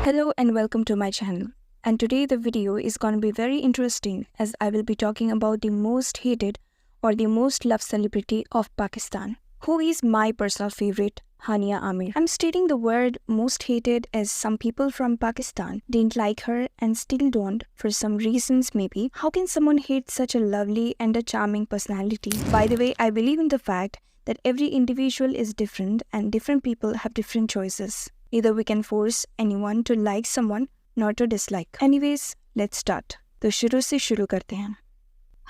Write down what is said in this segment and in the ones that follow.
Hello and welcome to my channel. And today the video is going to be very interesting as I will be talking about the most hated or the most loved celebrity of Pakistan, who is my personal favorite, Hania Amir. I'm stating the word most hated as some people from Pakistan didn't like her and still don't for some reasons maybe. How can someone hate such a lovely and a charming personality? By the way, I believe in the fact that every individual is different and different people have different choices. Either we can force anyone to like someone, not to dislike. Anyways, let's start. तो शुरू से शुरू करते हैं.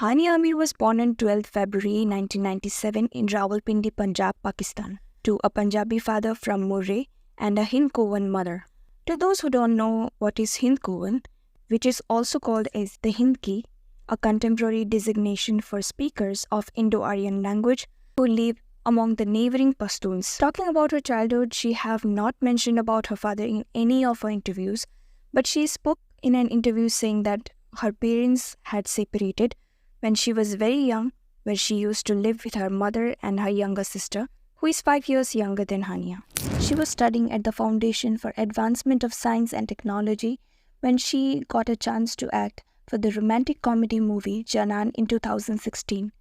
Hania Amir was born on 12th February 1997 in Rawalpindi, Punjab, Pakistan, to a Punjabi father from Murree and a Hind Kovan mother. To those who don't know what is Hind Kovan, which is also called as the Hindki, a contemporary designation for speakers of Indo-Aryan language who live among the neighboring Pashtuns. Talking about her childhood, she have not mentioned about her father in any of her interviews, but she spoke in an interview saying that her parents had separated when she was very young, where she used to live with her mother and her younger sister, who is 5 years younger than Hania. She was studying at the Foundation for Advancement of Science and Technology when she got a chance to act for the romantic comedy movie Janan in 2016.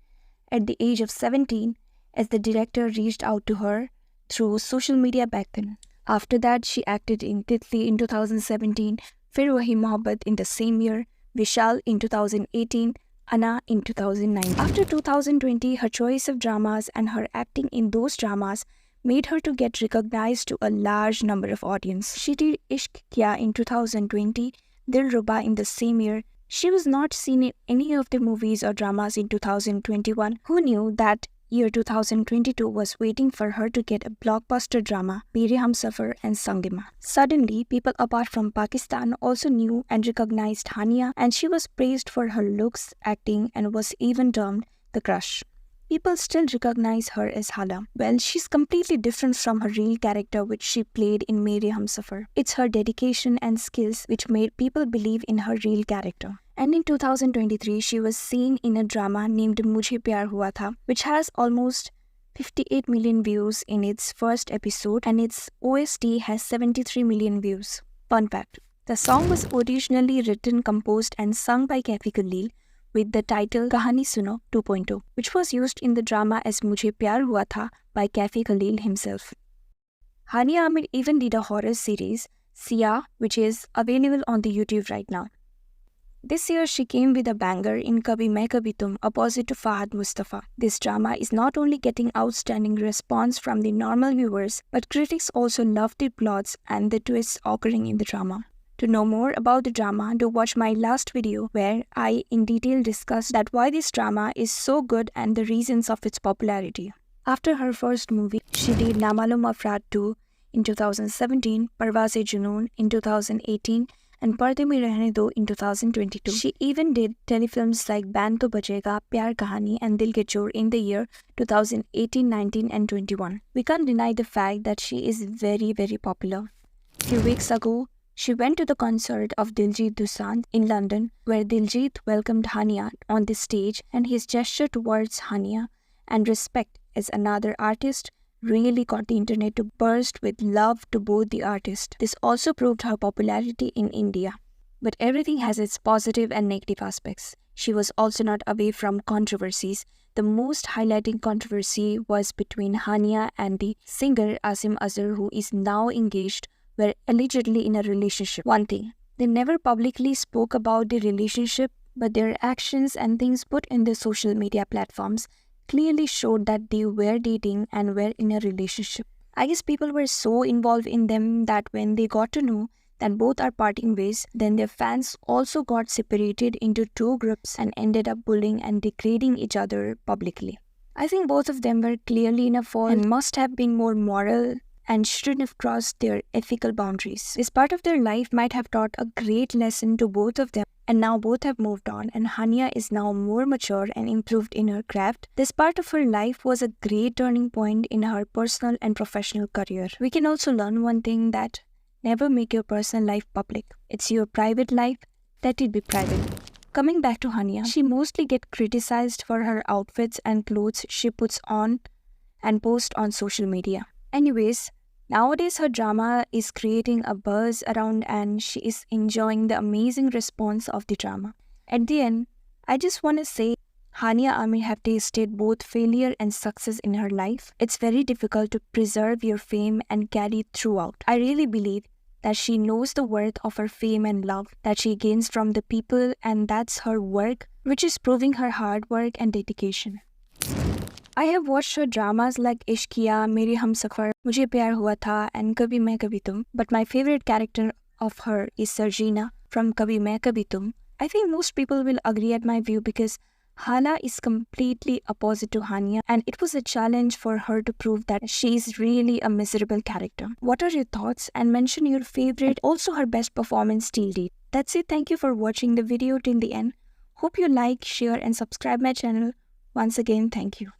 At the age of 17, as the director reached out to her through social media back then. After that, she acted in Titli in 2017, Fir Wahi Mohabbat in the same year, Vishal in 2018, Anna in 2009. After 2020, her choice of dramas and her acting in those dramas made her to get recognized to a large number of audience. She did Ishq Kya in 2020, Dilruba in the same year. She was not seen in any of the movies or dramas in 2021. Who knew that year 2022 was waiting for her to get a blockbuster drama, Mere Humsafar and Sangima. Suddenly, people apart from Pakistan also knew and recognized Hania, and she was praised for her looks, acting, and was even termed the crush. People still recognize her as Hala. Well, she's completely different from her real character which she played in Mere Humsafar. It's her dedication and skills which made people believe in her real character. And in 2023, she was seen in a drama named Mujhe Pyar Hua Tha, which has almost 58 million views in its first episode, and its OST has 73 million views. Fun fact, the song was originally written, composed and sung by Kaifi Khalil with the title Kahani Suno 2.0, which was used in the drama as Mujhe Pyar Hua Tha by Kaifi Khalil himself. Hania Amir even did a horror series, Sia, which is available on the YouTube right now. This year, she came with a banger in Kabhi Main Kabhi Tum opposite to Fahad Mustafa. This drama is not only getting outstanding response from the normal viewers, but critics also love the plots and the twists occurring in the drama. To know more about the drama, do watch my last video where I in detail discussed that why this drama is so good and the reasons of its popularity. After her first movie, she did Na Malum Afraad 2 in 2017, Parwaaz-e-Junoon in 2018, and Parde Mein Rehne Do in 2022. She even did telefilms like Band To Bajega, Pyar Kahani and Dil Ke Chor in the year 2018, 19 and 21. We can't deny the fact that she is very, very popular. A few weeks ago, she went to the concert of Diljit Dosanjh in London, where Diljit welcomed Hania on the stage, and his gesture towards Hania and respect as another artist really got the internet to burst with love to both the artists. This also proved her popularity in India. But everything has its positive and negative aspects. She was also not away from controversies. The most highlighting controversy was between Hania and the singer Asim Azhar, who is now engaged, were allegedly in a relationship. One thing, they never publicly spoke about the relationship, but their actions and things put in the social media platforms clearly showed that they were dating and were in a relationship. I guess people were so involved in them that when they got to know that both are parting ways, then their fans also got separated into two groups and ended up bullying and degrading each other publicly. I think both of them were clearly in a fault and must have been more moral and shouldn't have crossed their ethical boundaries. This part of their life might have taught a great lesson to both of them, and now both have moved on, and Hania is now more mature and improved in her craft. This part of her life was a great turning point in her personal and professional career. We can also learn one thing, that never make your personal life public. It's your private life, let it be private. Coming back to Hania, she mostly gets criticized for her outfits and clothes she puts on and posts on social media. Anyways, nowadays her drama is creating a buzz around and she is enjoying the amazing response of the drama. At the end, I just want to say Hania Amir have tasted both failure and success in her life. It's very difficult to preserve your fame and carry it throughout. I really believe that she knows the worth of her fame and love that she gains from the people, and that's her work, which is proving her hard work and dedication. I have watched her dramas like Ishq Kiya, Mere Humsafar, Mujhe Pyar Hua Tha, and Kabhi Main Kabhi Tum. But my favorite character of her is Sarjina from Kabhi Main Kabhi Tum. I think most people will agree at my view because Hala is completely opposite to Hania, and it was a challenge for her to prove that she is really a miserable character. What are your thoughts? And mention your favorite, also her best performance till date. That's it. Thank you for watching the video till the end. Hope you like, share and subscribe my channel. Once again, thank you.